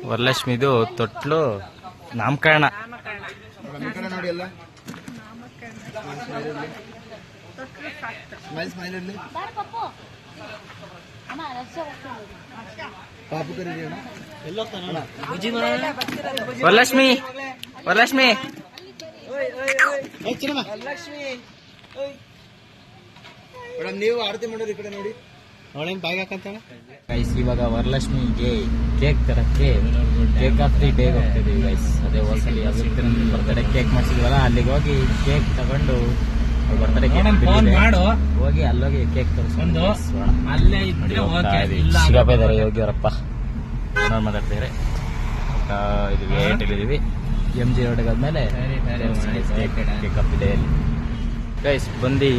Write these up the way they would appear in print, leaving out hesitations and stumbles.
ವರಲಕ್ಷ್ಮಿದು ತೊಟ್ಲು ನಾಮಕರಣ. ವರಲಕ್ಷ್ಮಿ ವರಲಕ್ಷ್ಮಿ ನೀವು ಆರತಿ ಮಾಡೋರು ಈ ಕಡೆ ನೋಡಿ. ಗೈಸ್ ಇವಾಗ ವರಲಕ್ಷ್ಮಿಗೆ ಕೇಕ್ ತರಕ್ಕೆ ಕೇಕ್ ಆಫ್ ದಿ ಡೇ ಹೋಗ್ತಿದ್ದೀವಿ ಗೈಸ್. ಅದೇ ಹೋಸಲಿ ಬರ್ತಡೇ ಕೇಕ್ ಮಾಡಿಸಿದ್ವಲ್ಲ, ಅಲ್ಲಿಗೆ ಹೋಗಿ ಕೇಕ್ ತಗೊಂಡು ಬರ್ತಡೇ ಹೋಗಿ ಅಲ್ಲೋಗಿ ಕೇಕ್ ತರಿಸ್ಕೊಂಡು ಅಲ್ಲೇ ಸಿಗಪ್ಪ ಇದಾರೆ ಯೋಗಿ ಅವರಪ್ಪ ನೋಡಿ ಮಾತಾಡ್ತಿದ್ದಾರೆ. ಇದು ಏಟಿಲ್ಲಿದ್ದೀವಿ MG ರೋಡ್ಗೆ ಆದ್ಮೇಲೆ ಕೇಕ್ ಆಫ್ ದಿ ಡೇ ಅಲ್ಲಿ ಗೈಸ್ ಬಂದು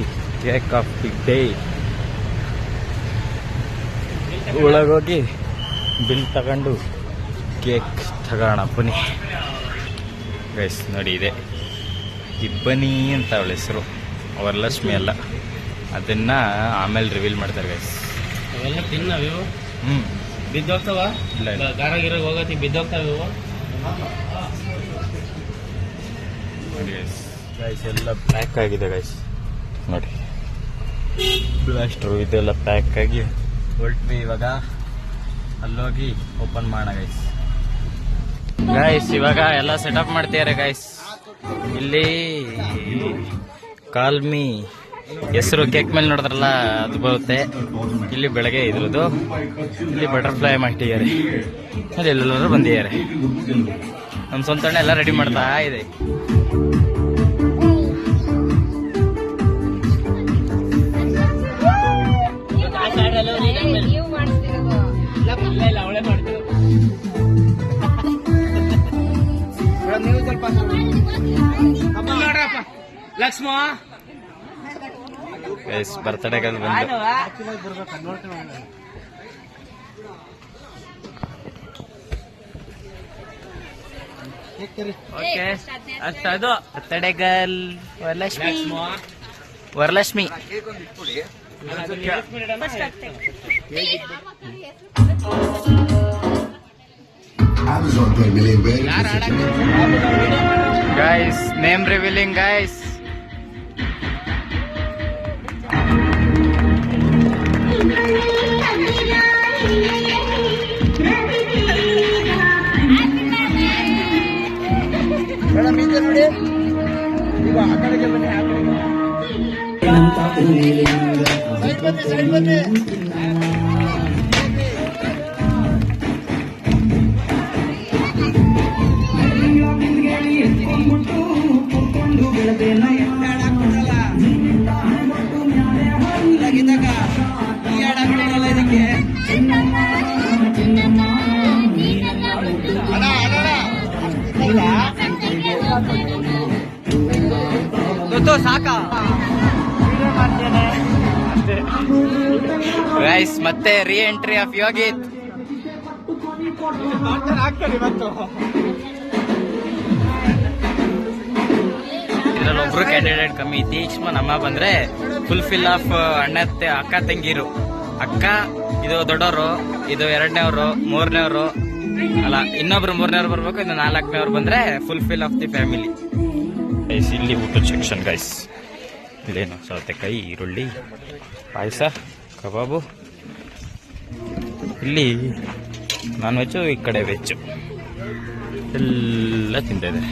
ಕೇಕ್ ಆಫ್ ದಿ ಡೇ ಒಳಗೋಗಿ ಬಿಲ್ ತಗೊಂಡು ಕೇಕ್ ತಗೋಣ ಬನ್ನಿ ಗೈಸ್. ನೋಡಿ ಇದೆ ಇಬ್ಬನಿ ಅಂತ ಅವಳ ಹೆಸರು, ವರಲಕ್ಷ್ಮಿ ಅಲ್ಲ. ಅದನ್ನ ಆಮೇಲೆ ರಿವೀಲ್ ಮಾಡ್ತಾರೆ ಗೈಸ್. ಅವೆಲ್ಲ ತಿನ್ನವು ಬಿದ್ದೋಗ್ತಾವ, ಇಲ್ಲ ಗಾರಾಗಿರ ಹೋಗತಿ ಬಿದ್ದೋಗ್ತಾವ ಗೈಸ್. ಎಲ್ಲ ಪ್ಯಾಕ್ ಆಗಿದೆ ಗೈಸ್ ನೋಡಿ, ಬ್ಲಾಸ್ಟ್ರು ಇದೆಲ್ಲ ಪ್ಯಾಕ್ ಆಗಿ ಹೊರಟ್ವಿ. ಇವಾಗ ಅಲ್ಲೋಗಿ ಓಪನ್ ಮಾಡೋಣ ಗೈಸ್. ಗೈಸ್ ಇವಾಗ ಎಲ್ಲ ಸೆಟಪ್ ಮಾಡ್ತಿದ್ದಾರೆ ಗೈಸ್. ಇಲ್ಲಿ ಕಾಲ್ಮಿ ಹೆಸರು ಕೇಕ್ ಮೇಲೆ ನೋಡಿದ್ರಲ್ಲ ಅದು ಬರುತ್ತೆ. ಇಲ್ಲಿ ಬೆಳಗ್ಗೆ ಇದ್ರದ್ದು ಇಲ್ಲಿ ಬಟರ್ಫ್ಲೈ ಮಾಡಿದ್ದಾರೆ, ಅಲ್ಲಿ ಎಲ್ಲರೂ ಬಂದಿದ್ದಾರೆ. ನಮ್ಮ ಸ್ವಂತ ಅಣ್ಣ ಎಲ್ಲ ರೆಡಿ ಮಾಡ್ತಾ ಇದೆ. ಲಕ್ಷ್ಮ ಬರ್ತಡೇಗೆ ಬಂದು ಬರ್ತಡೇಗಲ್ Varalakshmi Varalakshmi guys, name revealing guys. Madam ಇದೆ ನೋಡಿ, ಈಗ ಆ ಕಡೆಗೆ ಬನ್ನಿ, ಆ ಕಡೆಗೆ ಸೈಡ್ ಬನ್ನಿ. ಸಾಕ ಗೈಸ್, ಮತ್ತೆ ರೀ ಎಂಟ್ರಿ ಆಫ್ ಯೋಗಿತ್. ಇದ್ರಲ್ಲಿ ಒಬ್ರು ಕ್ಯಾಂಡಿಡೇಟ್ ಕಮ್ಮಿ. ತೀಕ್ಷ್ಮ ನಮ್ಮ ಬಂದ್ರೆ ಫುಲ್ಫಿಲ್ ಆಫ್ ಅಣ್ಣ ಅಕ್ಕ ತಂಗಿರು. ಅಕ್ಕ ಇದು ದೊಡ್ಡವರು, ಇದು 2ನೇವ್ರು, 3ನೇವ್ರು ಅಲ್ಲ, ಇನ್ನೊಬ್ರು 3ನೇವ್ರು ಬರ್ಬೇಕು, ಇದು 4ನೇವ್ರು ಬಂದ್ರೆ ಫುಲ್ಫಿಲ್ ಆಫ್ ದಿ ಫ್ಯಾಮಿಲಿ. ಇಲ್ಲಿ ಊಟದ ಸೆಕ್ಷನ್ ಗೈಸ್. ಇಲ್ಲೇನು ಸೌತೆಕಾಯಿ, ಈರುಳ್ಳಿ, ಪಾಯಸ, ಕಬಾಬು. ಇಲ್ಲಿ ನಾನ್ ವೆಜ್ಜು, ಈ ಕಡೆ ವೆಜ್ಜು ಎಲ್ಲ ತಿಂತಾ ಇದೆ.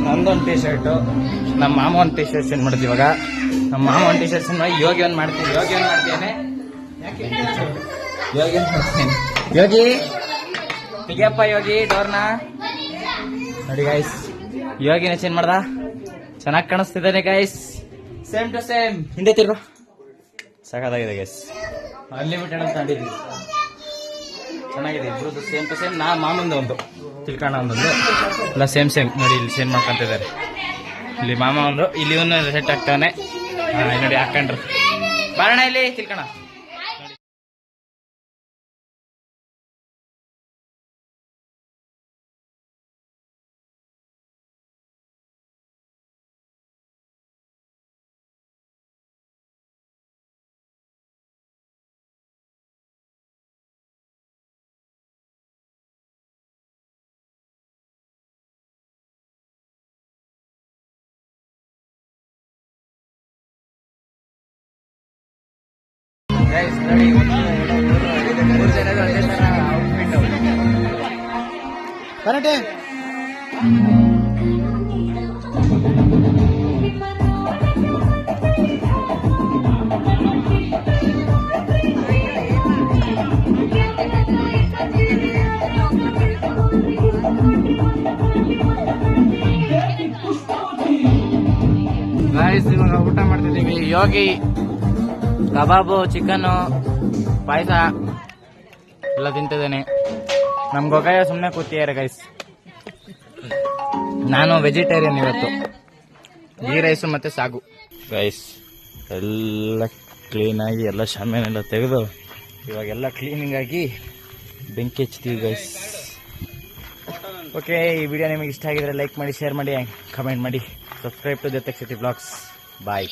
ನಂದೊಂದು ಟಿ ಶರ್ಟು, ನಮ್ಮ ಮಾಮ ಒಂದು ಟಿ ಶರ್ಟ್ ಸೆಂಡ್ ಮಾಡ್ತೀವಿ. ಇವಾಗ ನಮ್ಮ ಮಾಮ ಒಂದು ಟಿ ಶರ್ಟ್ ಸೆಂಡ್ ಮಾಡಿ ಯೋಗಿ ಒಂದು ಮಾಡ್ತೀನಿ. ಯೋಗಿ ಒಂದು ಮಾಡ್ತೇನೆ, ಯೋಗಿ ಒಂದು ಮಾಡ್ತೇನೆ. ಯೋಗಿ ತೆಗಿಯಪ್ಪ, ಯೋಗಿ ಡೋರ್ನ ನೋಡಿ ಗೈಸ್. ಯೋಗಿನ ಚೇಂಜ್ ಮಾಡ್ದ, ಚೆನ್ನಾಗಿ ಕಾಣಿಸ್ತಿದ್ದಾನೆ ಗೈಸ್. Same to same. ಹಿಂದೆ ತಿರ್ಗು, ಸಾಕಾಗಿದೆ ಗೈಸ್. ಅನ್ಲಿಮಿಟೆಡ್ ಅಂತ ಮಾಡಿದ್ವಿ, ಚೆನ್ನಾಗಿದೆ. ಇಬ್ರದ್ದು ಸೇಮ್ ಟು ಸೇಮ್. ಮಾಮಂದು ಒಂದು ತಿಳ್ಕೋಣ, ಒಂದೊಂದು ಎಲ್ಲ ಸೇಮ್ ನೋಡಿ. ಇಲ್ಲಿ ಸೇಮ್ ಮಾಡ್ಕೊಂತಿದ್ದಾರೆ. ಇಲ್ಲಿ ಮಾಮ ಒಂದು, ಇಲ್ಲಿ ಒಂದು ಸೆಟ್ ಆಗ್ತಾನೆ ನೋಡಿ, ಹಾಕೊಂಡ್ರು ಬಾರಣ ಇಲ್ಲಿ ತಿಳ್ಕೋಣ. ಗೈಸ್ ನೋಡಿ, ಮೂರು ಜನರು ಒಂದೇ ತರ ಔಟ್ಫಿಟ್. ಕರೆಕ್ಟೇ. ಗೈಸ್ ಇವಾಗ ಊಟ ಮಾಡ್ತಿದ್ದೀವಿ. ಯೋಗಿ ಕಬಾಬು, ಚಿಕನ್ನು, ಪಾಯಸ ಎಲ್ಲ ತಿಂತಿದ್ದೇನೆ. ನಮ್ ಗೊಗಾಯ ಸುಮ್ಮನೆ ಕೂತಿದ್ದಾರೆ ಗೈಸ್. ನಾನು ವೆಜಿಟೇರಿಯನ್ ಇವತ್ತು. ಗೀ ರೈಸು ಮತ್ತೆ ಸಾಗು. ಗೈಸ್ ಎಲ್ಲ ಕ್ಲೀನಾಗಿ ಎಲ್ಲ ಶಾಮಿಯಾನೆಲ್ಲ ತೆಗೆದು ಇವಾಗೆಲ್ಲ ಕ್ಲೀನಿಂಗ್ ಆಗಿ ಬೆಂಕಿ ಹಚ್ತೀವಿ ಗೈಸ್. ಓಕೆ, ಈ ವಿಡಿಯೋ ನಿಮಗೆ ಇಷ್ಟ ಆಗಿದ್ರೆ ಲೈಕ್ ಮಾಡಿ, ಶೇರ್ ಮಾಡಿ, ಕಮೆಂಟ್ ಮಾಡಿ, ಸಬ್ಸ್ಕ್ರೈಬ್ ಟು ಜೊತೆ ಸಿಟಿ ಬ್ಲಾಗ್ಸ್. ಬಾಯ್.